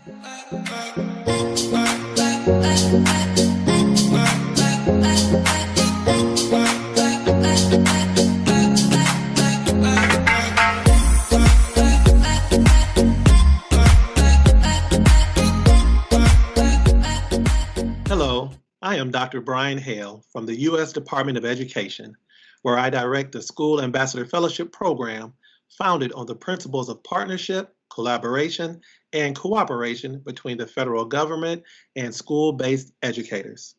Hello, I am Dr. Brian Hale from the U.S. Department of Education, where I direct the School Ambassador Fellowship Program founded on the principles of partnership, collaboration, and cooperation between the federal government and school-based educators.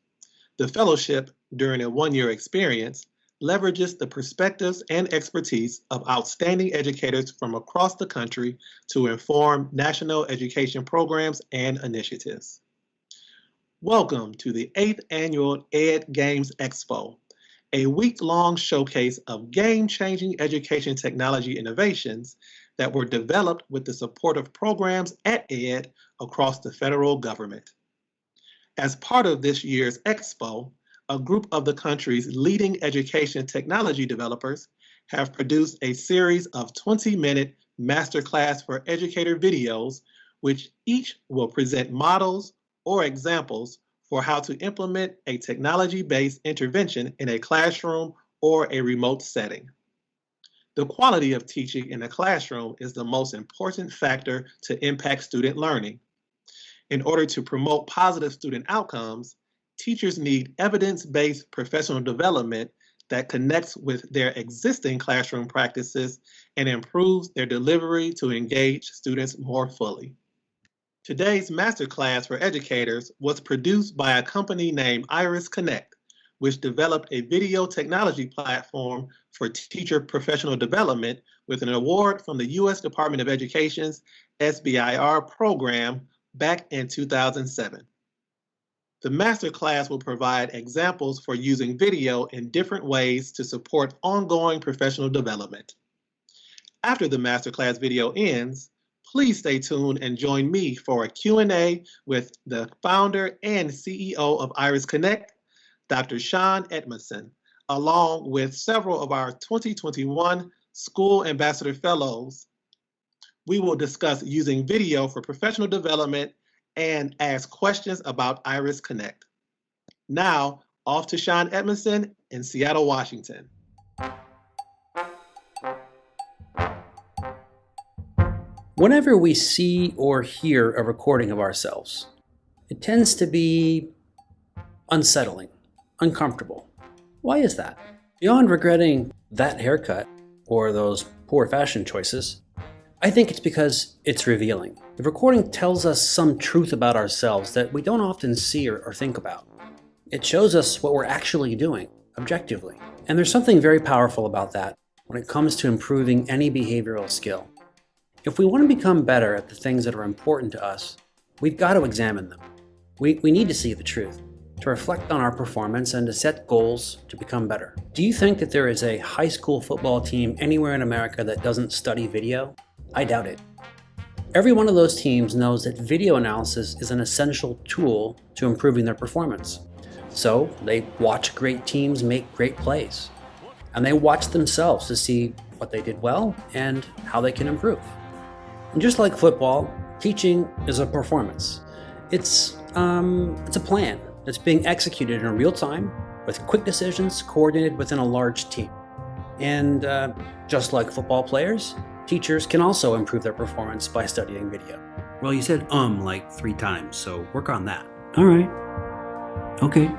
The fellowship, during a one-year experience, leverages the perspectives and expertise of outstanding educators from across the country to inform national education programs and initiatives. Welcome to the 8th Annual Ed Games Expo, a week-long showcase of game-changing education technology innovations that were developed with the support of programs at ED across the federal government. As part of this year's expo, a group of the country's leading education technology developers have produced a series of 20-minute masterclass for educator videos, which each will present models or examples for how to implement a technology-based intervention in a classroom or a remote setting. The quality of teaching in a classroom is the most important factor to impact student learning. In order to promote positive student outcomes, teachers need evidence-based professional development that connects with their existing classroom practices and improves their delivery to engage students more fully. Today's masterclass for educators was produced by a company named Iris Connect, which developed a video technology platform for teacher professional development with an award from the U.S. Department of Education's SBIR program back in 2007. The masterclass will provide examples for using video in different ways to support ongoing professional development. After the masterclass video ends, please stay tuned and join me for a Q&A with the founder and CEO of Iris Connect, Dr. Sean Edmondson, along with several of our 2021 School Ambassador Fellows. We will discuss using video for professional development and ask questions about Iris Connect. Now, off to Sean Edmondson in Seattle, Washington. Whenever we see or hear a recording of ourselves, it tends to be unsettling, uncomfortable. Why is that? Beyond regretting that haircut or those poor fashion choices, I think it's because it's revealing. The recording tells us some truth about ourselves that we don't often see or think about. It shows us what we're actually doing, objectively. And there's something very powerful about that when it comes to improving any behavioral skill. If we want to become better at the things that are important to us, we've got to examine them. We need to see the truth, to reflect on our performance and to set goals to become better. Do you think that there is a high school football team anywhere in America that doesn't study video? I doubt it. Every one of those teams knows that video analysis is an essential tool to improving their performance. So they watch great teams make great plays, and they watch themselves to see what they did well and how they can improve. And just like football, teaching is a performance. It's a plan that's being executed in real time with quick decisions coordinated within a large team. And just like football players, teachers can also improve their performance by studying video. Well, you said like 3 times, so work on that. All right. Okay.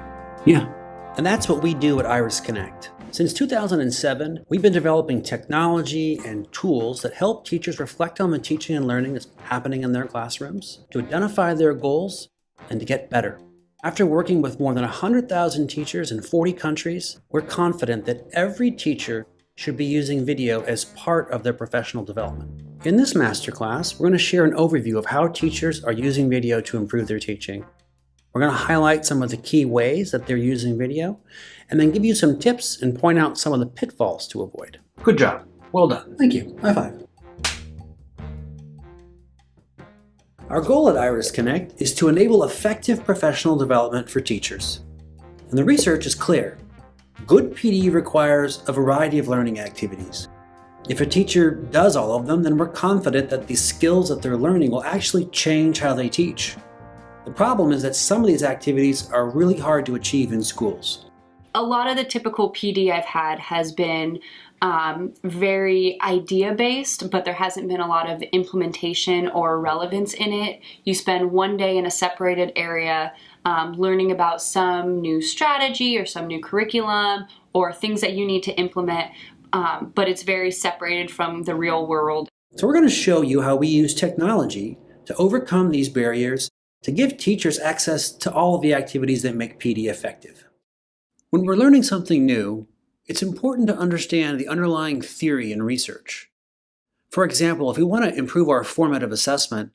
Yeah. And that's what we do at Iris Connect. Since 2007, we've been developing technology and tools that help teachers reflect on the teaching and learning that's happening in their classrooms, to identify their goals, and to get better. After working with more than 100,000 teachers in 40 countries, we're confident that every teacher should be using video as part of their professional development. In this masterclass, we're going to share an overview of how teachers are using video to improve their teaching. We're going to highlight some of the key ways that they're using video, and then give you some tips and point out some of the pitfalls to avoid. Good job. Well done. Thank you. High five. Our goal at Iris Connect is to enable effective professional development for teachers. And the research is clear. Good PD requires a variety of learning activities. If a teacher does all of them, then we're confident that the skills that they're learning will actually change how they teach. The problem is that some of these activities are really hard to achieve in schools. A lot of the typical PD I've had has been very idea-based, but there hasn't been a lot of implementation or relevance in it. You spend one day in a separated area learning about some new strategy or some new curriculum or things that you need to implement, but it's very separated from the real world. So we're going to show you how we use technology to overcome these barriers to give teachers access to all of the activities that make PD effective. When we're learning something new, it's important to understand the underlying theory and research. For example, if we want to improve our formative assessment,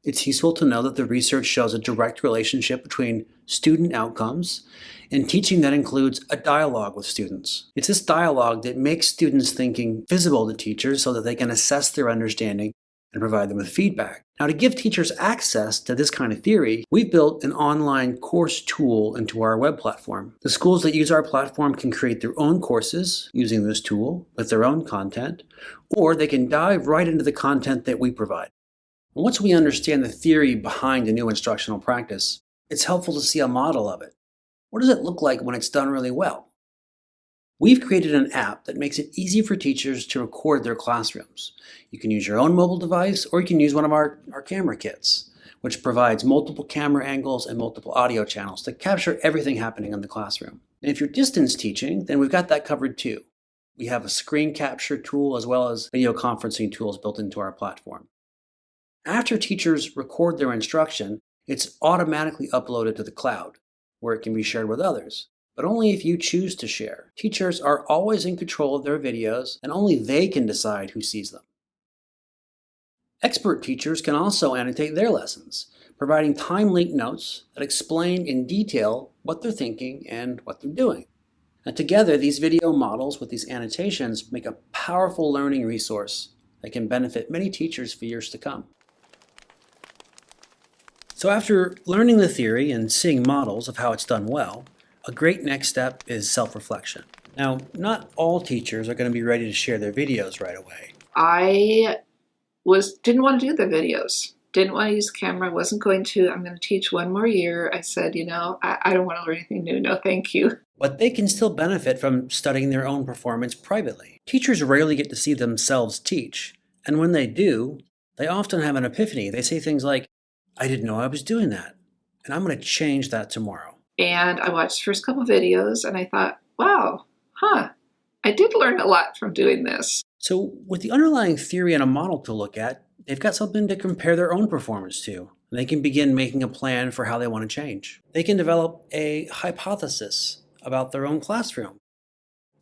it's useful to know that the research shows a direct relationship between student outcomes and teaching that includes a dialogue with students. It's this dialogue that makes students' thinking visible to teachers so that they can assess their understanding and provide them with feedback. Now, to give teachers access to this kind of theory, we've built an online course tool into our web platform. The schools that use our platform can create their own courses using this tool with their own content, or they can dive right into the content that we provide. And once we understand the theory behind a new instructional practice, it's helpful to see a model of it. What does it look like when it's done really well? We've created an app that makes it easy for teachers to record their classrooms. You can use your own mobile device, or you can use one of our camera kits, which provides multiple camera angles and multiple audio channels to capture everything happening in the classroom. And if you're distance teaching, then we've got that covered too. We have a screen capture tool as well as video conferencing tools built into our platform. After teachers record their instruction, it's automatically uploaded to the cloud, where it can be shared with others, but only if you choose to share. Teachers are always in control of their videos, and only they can decide who sees them. Expert teachers can also annotate their lessons, providing time-linked notes that explain in detail what they're thinking and what they're doing. And together, these video models with these annotations make a powerful learning resource that can benefit many teachers for years to come. So after learning the theory and seeing models of how it's done well, a great next step is self-reflection. Now, not all teachers are going to be ready to share their videos right away. I didn't want to do the videos. Didn't want to use the camera. Wasn't going to. I'm going to teach one more year. I said, I don't want to learn anything new. No, thank you. But they can still benefit from studying their own performance privately. Teachers rarely get to see themselves teach. And when they do, they often have an epiphany. They say things like, I didn't know I was doing that, and I'm going to change that tomorrow. And I watched the first couple videos and I thought, wow, I did learn a lot from doing this. So with the underlying theory and a model to look at, they've got something to compare their own performance to. They can begin making a plan for how they want to change. They can develop a hypothesis about their own classroom.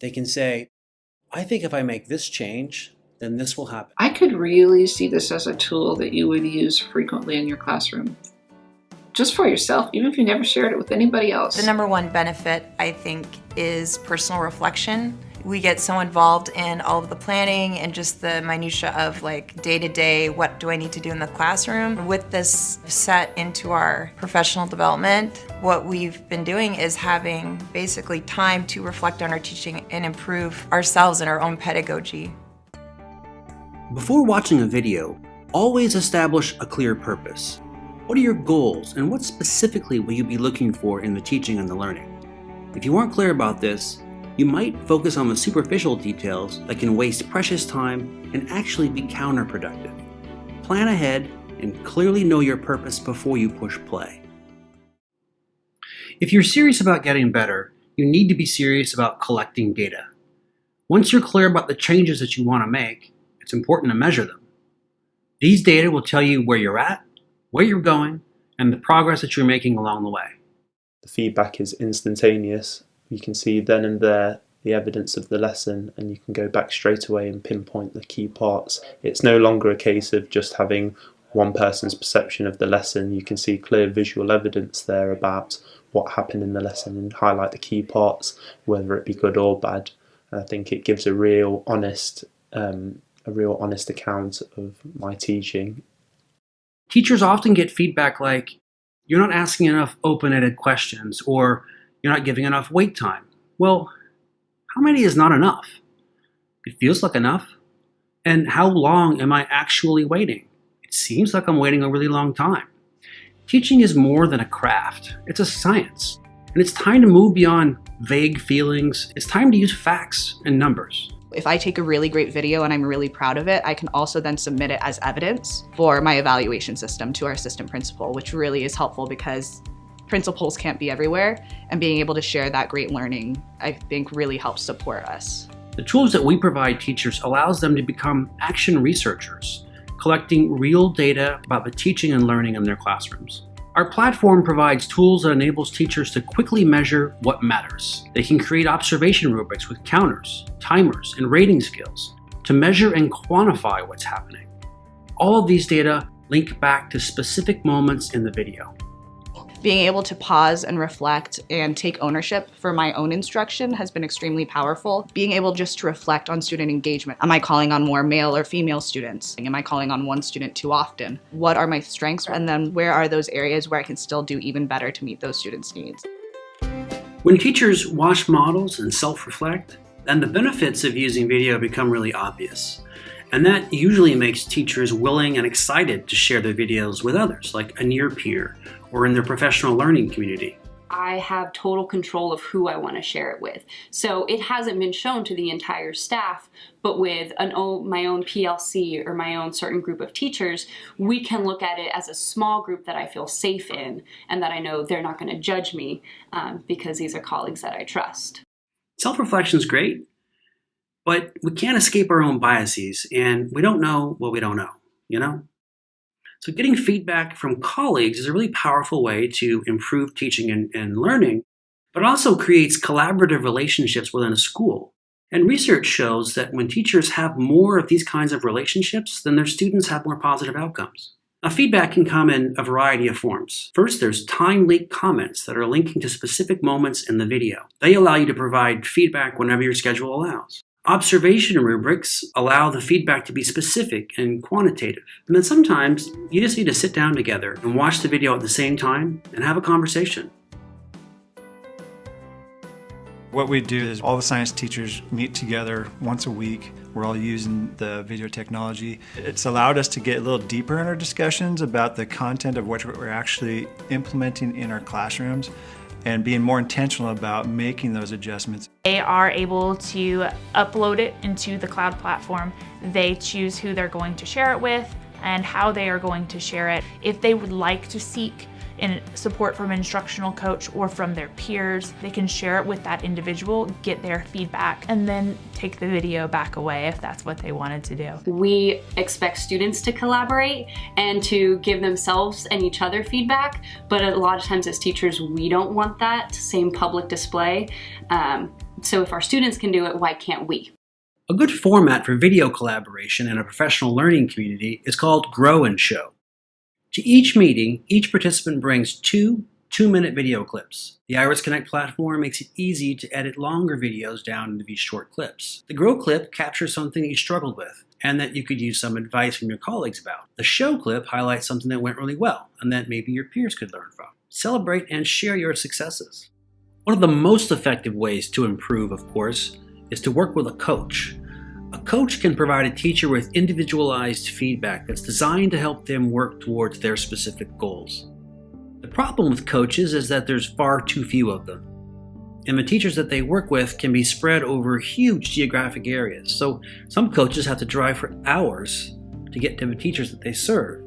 They can say, I think if I make this change, then this will happen. I could really see this as a tool that you would use frequently in your classroom. Just for yourself, even if you never shared it with anybody else. The number one benefit, I think, is personal reflection. We get so involved in all of the planning and just the minutia of like day-to-day, what do I need to do in the classroom? With this set into our professional development, what we've been doing is having basically time to reflect on our teaching and improve ourselves and our own pedagogy. Before watching a video, always establish a clear purpose. What are your goals, and what specifically will you be looking for in the teaching and the learning? If you aren't clear about this, you might focus on the superficial details that can waste precious time and actually be counterproductive. Plan ahead and clearly know your purpose before you push play. If you're serious about getting better, you need to be serious about collecting data. Once you're clear about the changes that you want to make, it's important to measure them. These data will tell you where you're at, where you're going, and the progress that you're making along the way. The feedback is instantaneous. You can see then and there the evidence of the lesson, and you can go back straight away and pinpoint the key parts. It's no longer a case of just having one person's perception of the lesson. You can see clear visual evidence there about what happened in the lesson and highlight the key parts, whether it be good or bad. I think it gives a real honest account of my teaching. Teachers often get feedback like, you're not asking enough open-ended questions, or you're not giving enough wait time. Well, how many is not enough? It feels like enough. And how long am I actually waiting? It seems like I'm waiting a really long time. Teaching is more than a craft. It's a science. And it's time to move beyond vague feelings. It's time to use facts and numbers. If I take a really great video and I'm really proud of it, I can also then submit it as evidence for my evaluation system to our assistant principal, which really is helpful because principals can't be everywhere, and being able to share that great learning, I think, really helps support us. The tools that we provide teachers allows them to become action researchers, collecting real data about the teaching and learning in their classrooms. Our platform provides tools that enables teachers to quickly measure what matters. They can create observation rubrics with counters, timers, and rating scales to measure and quantify what's happening. All of these data link back to specific moments in the video. Being able to pause and reflect and take ownership for my own instruction has been extremely powerful. Being able just to reflect on student engagement. Am I calling on more male or female students? Am I calling on one student too often? What are my strengths? And then where are those areas where I can still do even better to meet those students' needs? When teachers watch models and self-reflect, then the benefits of using video become really obvious. And that usually makes teachers willing and excited to share their videos with others, like a near peer or in their professional learning community. I have total control of who I want to share it with. So it hasn't been shown to the entire staff, but with my own PLC or my own certain group of teachers, we can look at it as a small group that I feel safe in and that I know they're not going to judge me because these are colleagues that I trust. Self-reflection is great, but we can't escape our own biases, and we don't know what we don't know, you know? So getting feedback from colleagues is a really powerful way to improve teaching and learning, but also creates collaborative relationships within a school. And research shows that when teachers have more of these kinds of relationships, then their students have more positive outcomes. Now, feedback can come in a variety of forms. First, there's time-linked comments that are linking to specific moments in the video. They allow you to provide feedback whenever your schedule allows. Observation rubrics allow the feedback to be specific and quantitative. And then sometimes you just need to sit down together and watch the video at the same time and have a conversation. What we do is all the science teachers meet together once a week. We're all using the video technology. It's allowed us to get a little deeper in our discussions about the content of what we're actually implementing in our classrooms and being more intentional about making those adjustments. They are able to upload it into the cloud platform. They choose who they're going to share it with and how they are going to share it. If they would like to seek support from an instructional coach or from their peers, they can share it with that individual, get their feedback, and then take the video back away if that's what they wanted to do. We expect students to collaborate and to give themselves and each other feedback, but a lot of times as teachers, we don't want that same public display. So if our students can do it, why can't we? A good format for video collaboration in a professional learning community is called Grow and Show. To each meeting, each participant brings two 2-minute video clips. The Iris Connect platform makes it easy to edit longer videos down into these short clips. The Grow clip captures something that you struggled with and that you could use some advice from your colleagues about. The Show clip highlights something that went really well and that maybe your peers could learn from. Celebrate and share your successes. One of the most effective ways to improve, of course, is to work with a coach. A coach can provide a teacher with individualized feedback that's designed to help them work towards their specific goals. The problem with coaches is that there's far too few of them, and the teachers that they work with can be spread over huge geographic areas, so some coaches have to drive for hours to get to the teachers that they serve.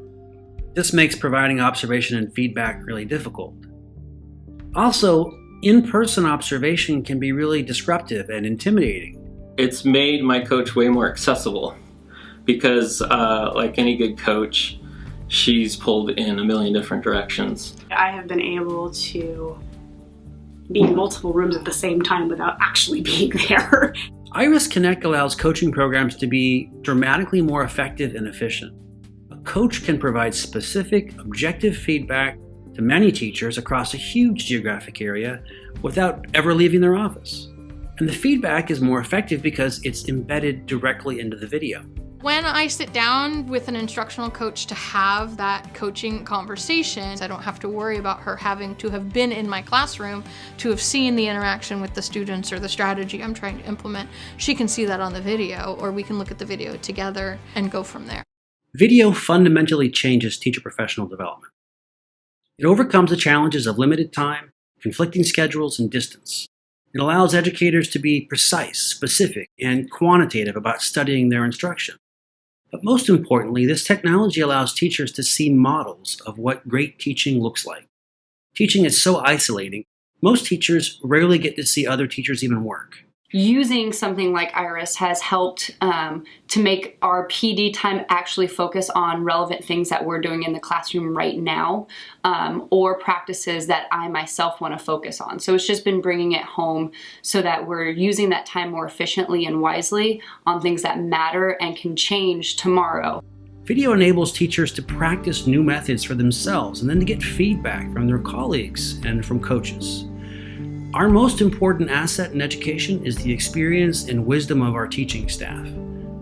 This makes providing observation and feedback really difficult. Also, in-person observation can be really disruptive and intimidating. It's made my coach way more accessible because like any good coach, she's pulled in a million different directions. I have been able to be in multiple rooms at the same time without actually being there. Iris Connect allows coaching programs to be dramatically more effective and efficient. A coach can provide specific, objective feedback to many teachers across a huge geographic area without ever leaving their office. And the feedback is more effective because it's embedded directly into the video. When I sit down with an instructional coach to have that coaching conversation, I don't have to worry about her having to have been in my classroom to have seen the interaction with the students or the strategy I'm trying to implement. She can see that on the video, or we can look at the video together and go from there. Video fundamentally changes teacher professional development. It overcomes the challenges of limited time, conflicting schedules, and distance. It allows educators to be precise, specific, and quantitative about studying their instruction. But most importantly, this technology allows teachers to see models of what great teaching looks like. Teaching is so isolating, most teachers rarely get to see other teachers even work. Using something like Iris has helped to make our PD time actually focus on relevant things that we're doing in the classroom right now, or practices that I myself want to focus on. So it's just been bringing it home so that we're using that time more efficiently and wisely on things that matter and can change tomorrow. Video enables teachers to practice new methods for themselves and then to get feedback from their colleagues and from coaches. Our most important asset in education is the experience and wisdom of our teaching staff.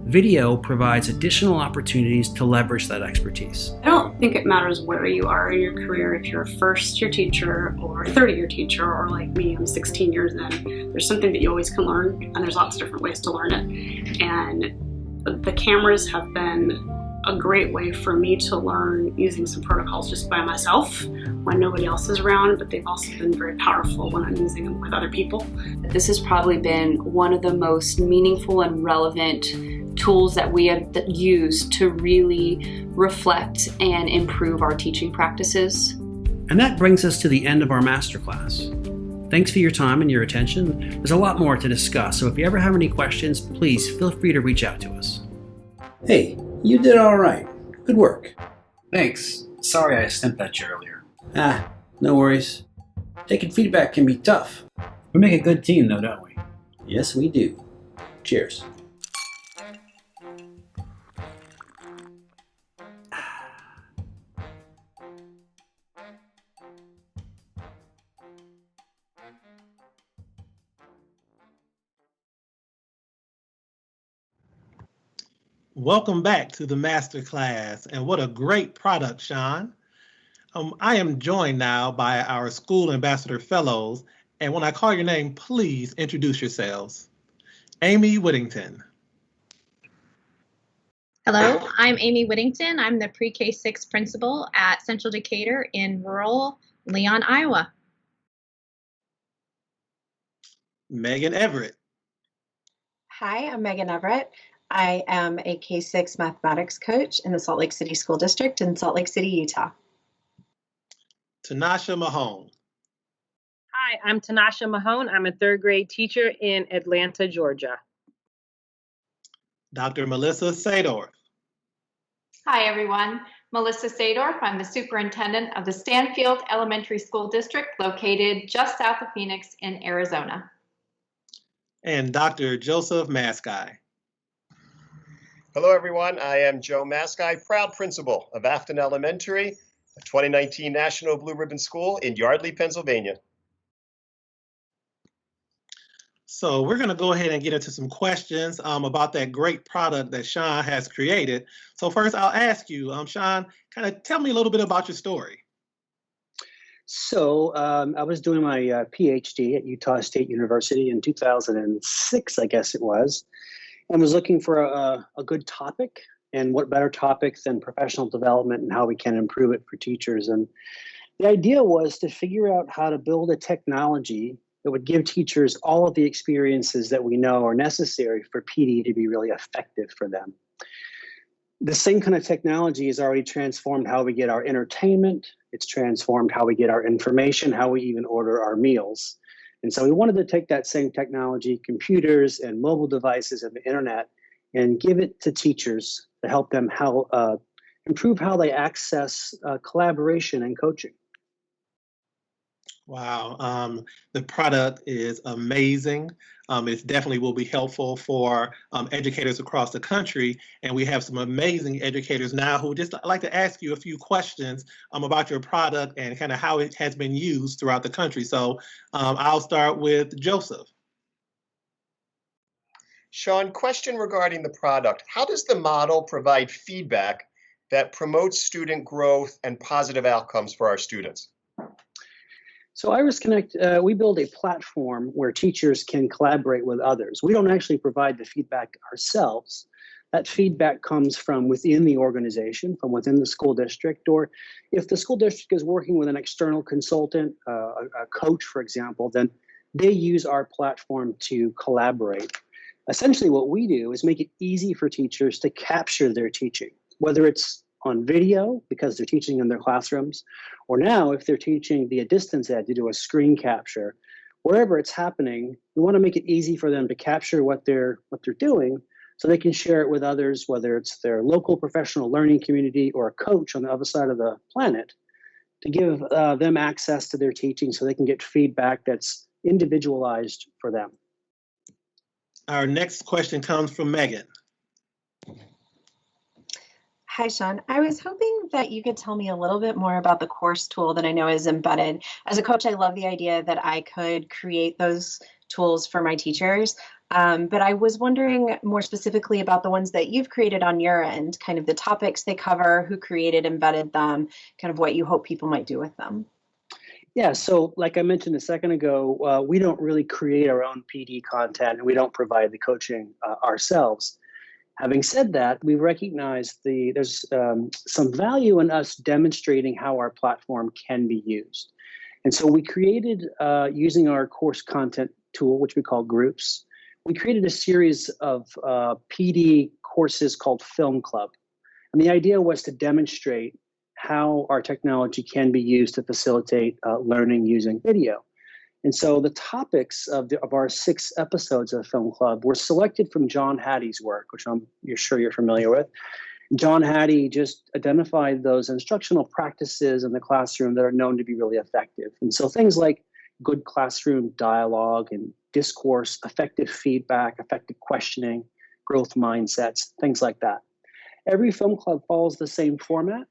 Video provides additional opportunities to leverage that expertise. I don't think it matters where you are in your career, if you're a first-year teacher or a 30-year teacher, or like me, I'm 16 years in. There's something that you always can learn, and there's lots of different ways to learn it. And the cameras have been a great way for me to learn using some protocols just by myself when nobody else is around, but they've also been very powerful when I'm using them with other people. This has probably been one of the most meaningful and relevant tools that we have used to really reflect and improve our teaching practices. And that brings us to the end of our masterclass. Thanks for your time and your attention. There's a lot more to discuss, so if you ever have any questions, please feel free to reach out to us. Hey, you did all right. Good work. Thanks. Sorry I stumped at you earlier. No worries. Taking feedback can be tough. We make a good team though, don't we? Yes, we do. Cheers. Welcome back to the masterclass, and what a great product, Sean. I am joined now by our School Ambassador Fellows, and when I call your name, please introduce yourselves. Amy Whittington. Hello, I'm Amy Whittington. I'm the Pre-K 6 principal at Central Decatur in rural Leon, Iowa. Megan Everett. Hi, I'm Megan Everett. I am a K-6 mathematics coach in the Salt Lake City School District in Salt Lake City, Utah. Tanasha Mahone. Hi, I'm Tanasha Mahone. I'm a third grade teacher in Atlanta, Georgia. Dr. Melissa Sadorf. Hi, everyone. Melissa Sadorf. I'm the superintendent of the Stanfield Elementary School District located just south of Phoenix in Arizona. And Dr. Joseph Maskai. Hello, everyone. I am Joe Maskai, proud principal of Afton Elementary, a 2019 National Blue Ribbon School in Yardley, Pennsylvania. So we're going to go ahead and get into some questions about that great product that Sean has created. So first, I'll ask you, Sean, kind of tell me a little bit about your story. So I was doing my PhD at Utah State University in 2006, I guess it was, and was looking for a good topic. And what better topic than professional development and how we can improve it for teachers. And the idea was to figure out how to build a technology that would give teachers all of the experiences that we know are necessary for PD to be really effective for them. The same kind of technology has already transformed how we get our entertainment. It's transformed how we get our information, how we even order our meals. And so we wanted to take that same technology, computers and mobile devices and the internet, and give it to teachers to help them improve how they access collaboration and coaching. Wow, the product is amazing. It definitely will be helpful for educators across the country. And we have some amazing educators now who just like to ask you a few questions about your product and kind of how it has been used throughout the country. So I'll start with Joseph. Sean, question regarding the product. How does the model provide feedback that promotes student growth and positive outcomes for our students? So Iris Connect, we build a platform where teachers can collaborate with others. We don't actually provide the feedback ourselves. That feedback comes from within the organization, from within the school district, or if the school district is working with an external consultant, a coach, for example, then they use our platform to collaborate. Essentially, what we do is make it easy for teachers to capture their teaching, whether it's on video because they're teaching in their classrooms, or now if they're teaching via distance ed to do a screen capture. Wherever it's happening, we want to make it easy for them to capture what they're doing so they can share it with others, whether it's their local professional learning community or a coach on the other side of the planet, to give them access to their teaching so they can get feedback that's individualized for them. Our next question comes from Megan. Hi, Sean. I was hoping that you could tell me a little bit more about the course tool that I know is embedded. As a coach, I love the idea that I could create those tools for my teachers. But I was wondering more specifically about the ones that you've created on your end, kind of the topics they cover, who created, embedded them, kind of what you hope people might do with them. Yeah, so like I mentioned a second ago, we don't really create our own PD content and we don't provide the coaching ourselves. Having said that, we recognize there's some value in us demonstrating how our platform can be used. And so we created, using our course content tool, which we call Groups, we created a series of PD courses called Film Club. And the idea was to demonstrate how our technology can be used to facilitate learning using video. And so the topics of our 6 episodes of Film Club were selected from John Hattie's work, which you're sure you're familiar with. John Hattie just identified those instructional practices in the classroom that are known to be really effective. And so things like good classroom dialogue and discourse, effective feedback, effective questioning, growth mindsets, things like that. Every Film Club follows the same format.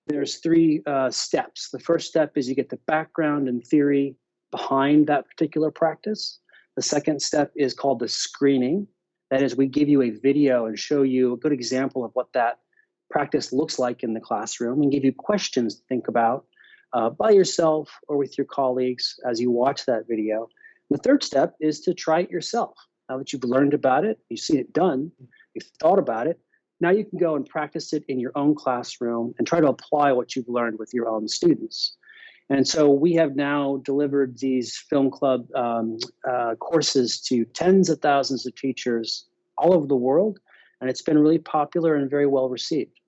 There's 3 steps. The first step is you get the background and theory behind that particular practice. The second step is called the screening. That is, we give you a video and show you a good example of what that practice looks like in the classroom and give you questions to think about by yourself or with your colleagues as you watch that video. The third step is to try it yourself. Now that you've learned about it, you've seen it done, you've thought about it, now you can go and practice it in your own classroom and try to apply what you've learned with your own students. And so we have now delivered these Film Club courses to tens of thousands of teachers all over the world, and it's been really popular and very well received.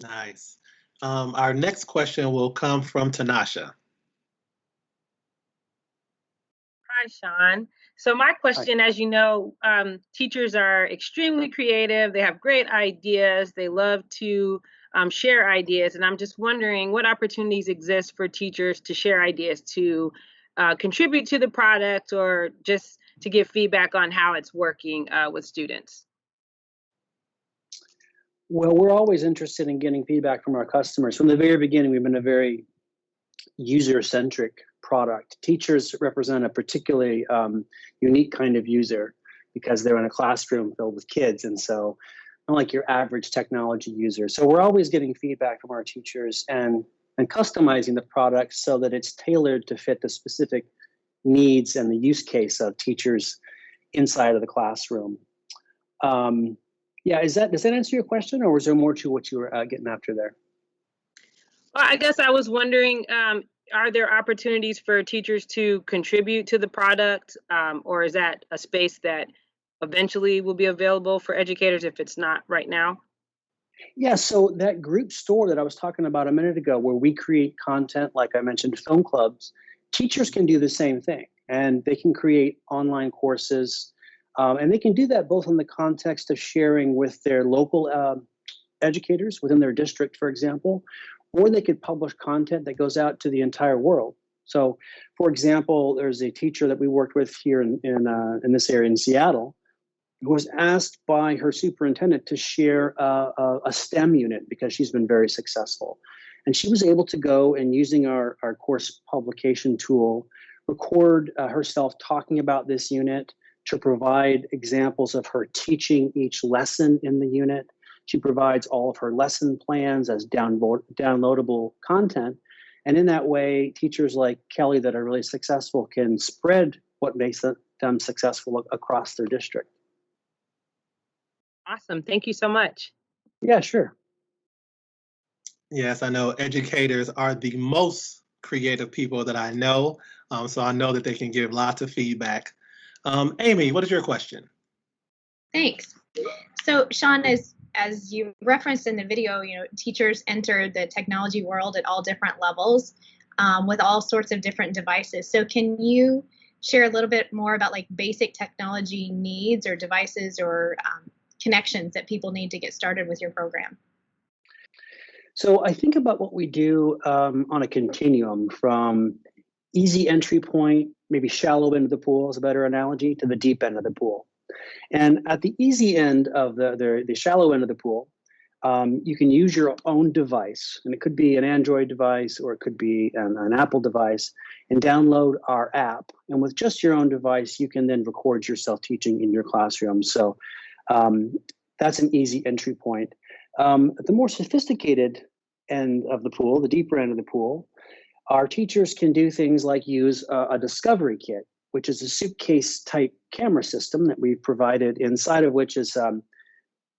Nice. Our next question will come from Tanasha. Hi, Sean. So my question, as you know, teachers are extremely creative. They have great ideas. They love to share ideas. And I'm just wondering what opportunities exist for teachers to share ideas, to contribute to the product, or just to give feedback on how it's working with students. Well, we're always interested in getting feedback from our customers. From the very beginning, we've been a very user-centric product. Teachers represent a particularly unique kind of user because they're in a classroom filled with kids, and so not like your average technology user. So we're always getting feedback from our teachers and customizing the product so that it's tailored to fit the specific needs and the use case of teachers inside of the classroom. Yeah, does that answer your question, or was there more to what you were getting after there? Well, I guess I was wondering, are there opportunities for teachers to contribute to the product, or is that a space that eventually will be available for educators if it's not right now? Yeah, so that group store that I was talking about a minute ago, where we create content, like I mentioned, Film Clubs, teachers can do the same thing, and they can create online courses, and they can do that both in the context of sharing with their local educators within their district, for example, or they could publish content that goes out to the entire world. So, for example, there's a teacher that we worked with here in this area in Seattle, who was asked by her superintendent to share a STEM unit because she's been very successful. And she was able to go and, using our course publication tool, record herself talking about this unit, to provide examples of her teaching each lesson in the unit. She provides all of her lesson plans as downloadable content. And in that way, teachers like Kelly that are really successful can spread what makes them successful across their district. Awesome. Thank you so much. Yeah, sure. Yes, I know educators are the most creative people that I know, so I know that they can give lots of feedback. Amy, what is your question? Thanks. So, Sean, as you referenced in the video, teachers enter the technology world at all different levels with all sorts of different devices. So can you share a little bit more about like basic technology needs or devices or connections that people need to get started with your program? So I think about what we do on a continuum from easy entry point, maybe shallow end of the pool is a better analogy, to the deep end of the pool. And at the easy end of the shallow end of the pool, you can use your own device, and it could be an Android device or it could be an Apple device, and download our app. And with just your own device, you can then record yourself teaching in your classroom. So that's an easy entry point. At the more sophisticated end of the pool, the deeper end of the pool, our teachers can do things like use a discovery kit, which is a suitcase type camera system that we've provided, inside of which is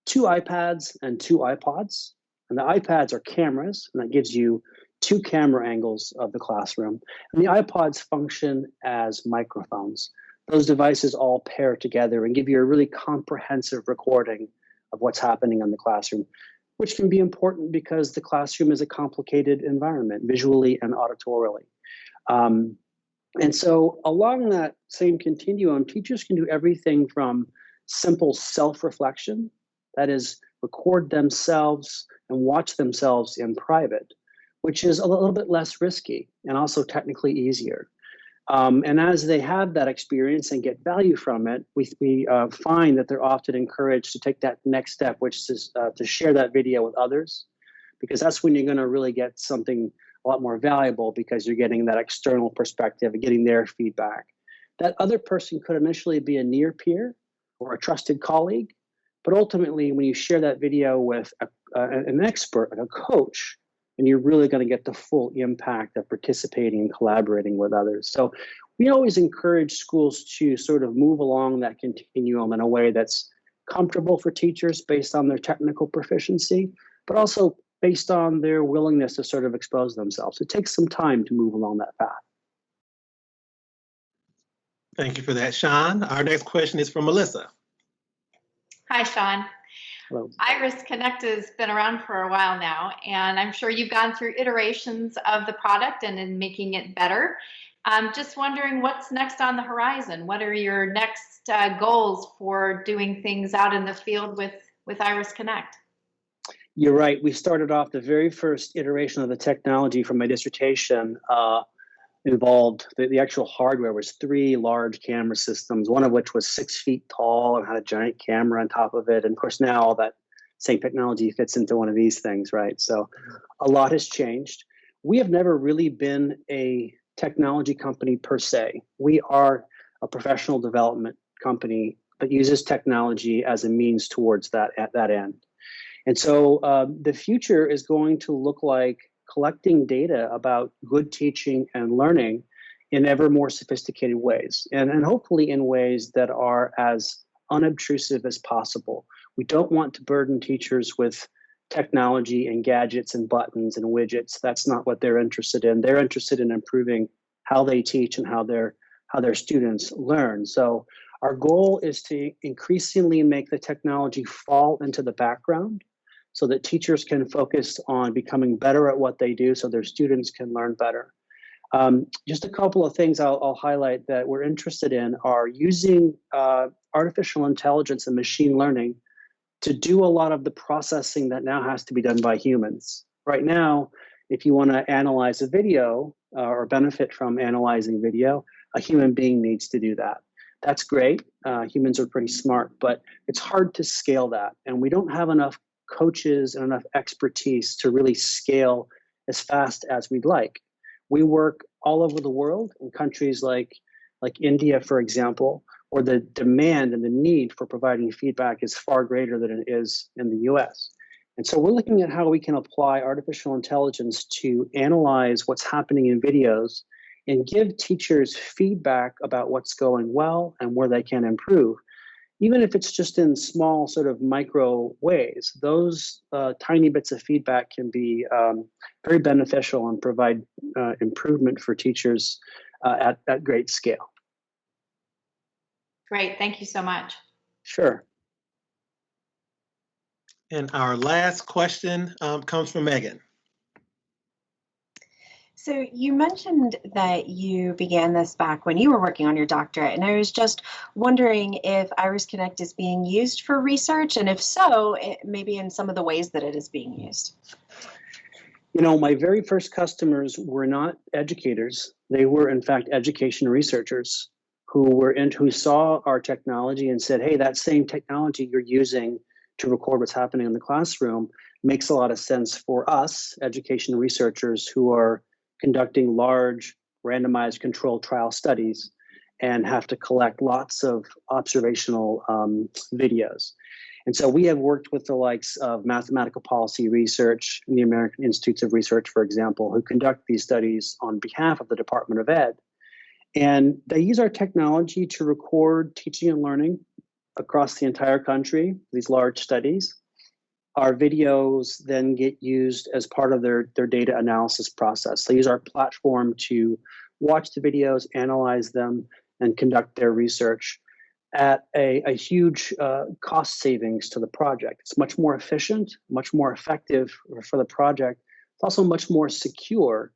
2 iPads and 2 iPods. And the iPads are cameras, and that gives you 2 camera angles of the classroom. And the iPods function as microphones. Those devices all pair together and give you a really comprehensive recording of what's happening in the classroom, which can be important because the classroom is a complicated environment, visually and auditorially. And so along that same continuum, teachers can do everything from simple self-reflection, that is, record themselves and watch themselves in private, which is a little bit less risky and also technically easier. And as they have that experience and get value from it, we find that they're often encouraged to take that next step, which is to share that video with others, because that's when you're going to really get something a lot more valuable, because you're getting that external perspective and getting their feedback. That other person could initially be a near peer or a trusted colleague, but ultimately when you share that video with an expert, like a coach, and you're really going to get the full impact of participating and collaborating with others. So we always encourage schools to sort of move along that continuum in a way that's comfortable for teachers based on their technical proficiency, but also based on their willingness to sort of expose themselves. It takes some time to move along that path. Thank you for that, Sean. Our next question is from Melissa. Hi, Sean. Hello. Iris Connect has been around for a while now, and I'm sure you've gone through iterations of the product and in making it better. I'm just wondering what's next on the horizon. What are your next goals for doing things out in the field with Iris Connect? You're right. We started off the very first iteration of the technology from my dissertation involved the actual hardware was 3 large camera systems, one of which was 6 feet tall and had a giant camera on top of it. And of course, now all that same technology fits into one of these things, right? So a lot has changed. We have never really been a technology company per se. We are a professional development company that uses technology as a means towards that end. And so the future is going to look like collecting data about good teaching and learning in ever more sophisticated ways, and hopefully in ways that are as unobtrusive as possible. We don't want to burden teachers with technology and gadgets and buttons and widgets. That's not what they're interested in. They're interested in improving how they teach and how their students learn. So our goal is to increasingly make the technology fall into the background, so that teachers can focus on becoming better at what they do so their students can learn better. Just a couple of things I'll highlight that we're interested in are using artificial intelligence and machine learning to do a lot of the processing that now has to be done by humans. Right now, if you want to analyze a video or benefit from analyzing video, a human being needs to do that. That's great. Humans are pretty smart, but it's hard to scale that. And we don't have enough coaches and enough expertise to really scale as fast as we'd like. We work all over the world, in countries like India, for example, where the demand and the need for providing feedback is far greater than it is in the US. And so we're looking at how we can apply artificial intelligence to analyze what's happening in videos and give teachers feedback about what's going well and where they can improve. Even if it's just in small sort of micro ways, those tiny bits of feedback can be very beneficial and provide improvement for teachers at great scale. Great, thank you so much. Sure. And our last question comes from Megan. So you mentioned that you began this back when you were working on your doctorate, and I was just wondering if Iris Connect is being used for research, and if so, maybe in some of the ways that it is being used. You know, my very first customers were not educators. They were, in fact, education researchers who saw our technology and said, hey, that same technology you're using to record what's happening in the classroom makes a lot of sense for us, education researchers who are conducting large randomized controlled trial studies and have to collect lots of observational videos. And so we have worked with the likes of Mathematical Policy Research and the American Institutes of Research, for example, who conduct these studies on behalf of the Department of Ed. And they use our technology to record teaching and learning across the entire country, these large studies. Our videos then get used as part of their data analysis process. They use our platform to watch the videos, analyze them, and conduct their research at a huge cost savings to the project. It's much more efficient, much more effective for the project. It's also much more secure.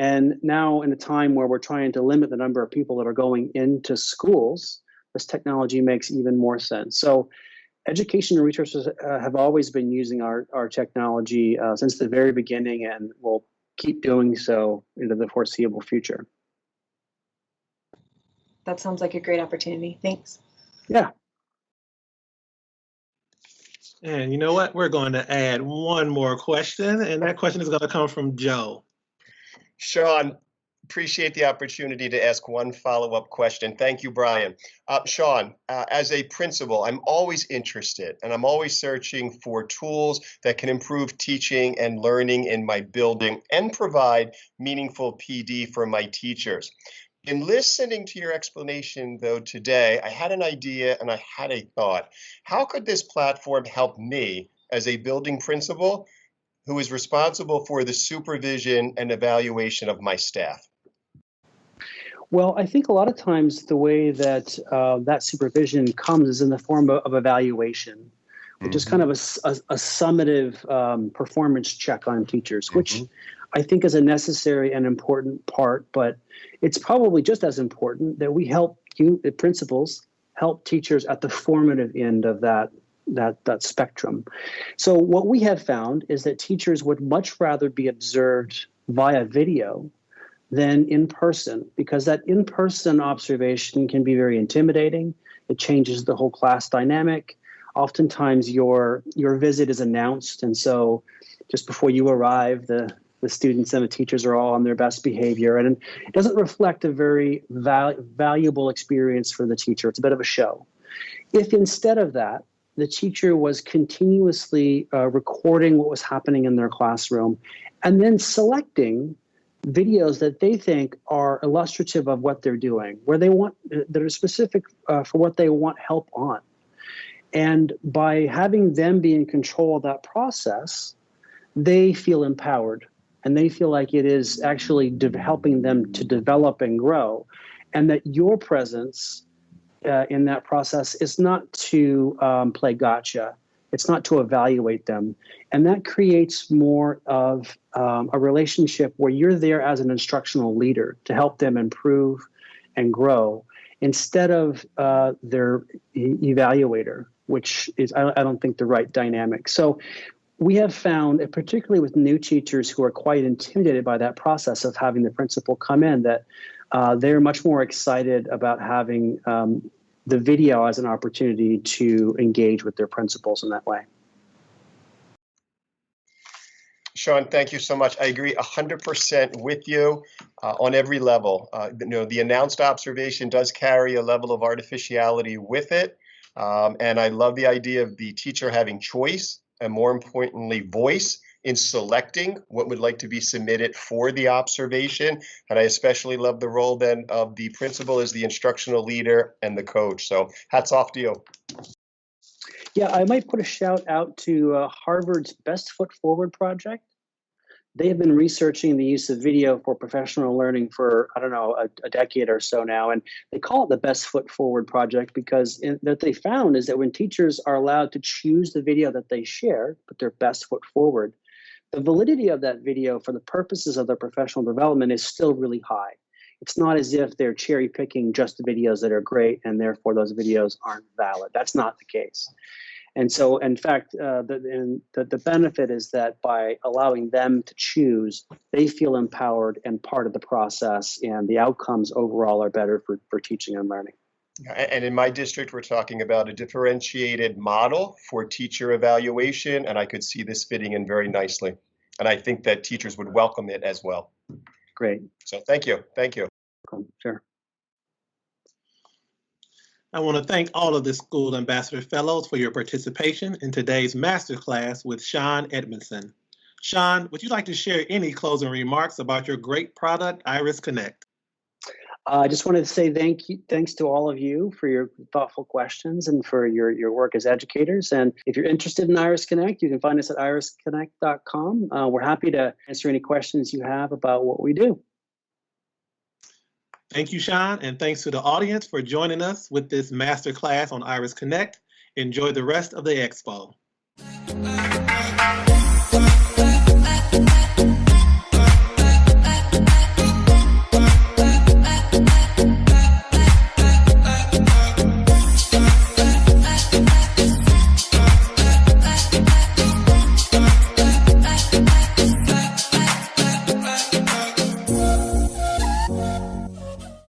And now in a time where we're trying to limit the number of people that are going into schools, this technology makes even more sense. So education researchers have always been using our technology since the very beginning and will keep doing so into the foreseeable future. That sounds like a great opportunity. Thanks. Yeah. And you know what? We're going to add one more question, and that question is going to come from Joe. Sean, appreciate the opportunity to ask one follow-up question. Thank you, Brian. Sean, as a principal, I'm always interested and I'm always searching for tools that can improve teaching and learning in my building and provide meaningful PD for my teachers. In listening to your explanation, though, today, I had an idea and I had a thought. How could this platform help me as a building principal who is responsible for the supervision and evaluation of my staff? Well, I think a lot of times the way that that supervision comes is in the form of evaluation, which is kind of a summative performance check on teachers, which I think is a necessary and important part, but it's probably just as important that we help you, the principals, help teachers at the formative end of that spectrum. So what we have found is that teachers would much rather be observed via video than in person, because that in-person observation can be very intimidating. It changes the whole class dynamic. Oftentimes your visit is announced, and so just before you arrive, the students and the teachers are all on their best behavior, and it doesn't reflect a very valuable experience for the teacher. It's a bit of a show. If instead of that, the teacher was continuously recording what was happening in their classroom and then selecting videos that they think are illustrative of what they're doing, where they want, that are specific for what they want help on. And by having them be in control of that process, they feel empowered and they feel like it is actually helping them to develop and grow, and that your presence in that process is not to play gotcha. It's not to evaluate them. And that creates more of a relationship where you're there as an instructional leader to help them improve and grow instead of their evaluator, which is, I don't think, the right dynamic. So we have found, particularly with new teachers who are quite intimidated by that process of having the principal come in, that they're much more excited about having the video as an opportunity to engage with their principals in that way. Sean, thank you so much. I agree 100% with you on every level. The announced observation does carry a level of artificiality with it. And I love the idea of the teacher having choice and, more importantly, voice in selecting what would like to be submitted for the observation. And I especially love the role then of the principal as the instructional leader and the coach. So hats off to you. Yeah, I might put a shout out to Harvard's Best Foot Forward project. They have been researching the use of video for professional learning for, I don't know, a decade or so now. And they call it the Best Foot Forward project because what they found is that when teachers are allowed to choose the video that they share, put their best foot forward, the validity of that video for the purposes of their professional development is still really high. It's not as if they're cherry picking just the videos that are great and therefore those videos aren't valid. That's not the case. And so, in fact, the benefit is that by allowing them to choose, they feel empowered and part of the process, and the outcomes overall are better for teaching and learning. And in my district, we're talking about a differentiated model for teacher evaluation, and I could see this fitting in very nicely. And I think that teachers would welcome it as well. Great. So thank you. Thank you. Sure. I want to thank all of the School Ambassador Fellows for your participation in today's masterclass with Sean Edmondson. Sean, would you like to share any closing remarks about your great product, Iris Connect? I just wanted to say thanks to all of you for your thoughtful questions and for your work as educators. And if you're interested in Iris Connect, you can find us at irisconnect.com. We're happy to answer any questions you have about what we do. Thank you, Sean, and thanks to the audience for joining us with this masterclass on Iris Connect. Enjoy the rest of the expo.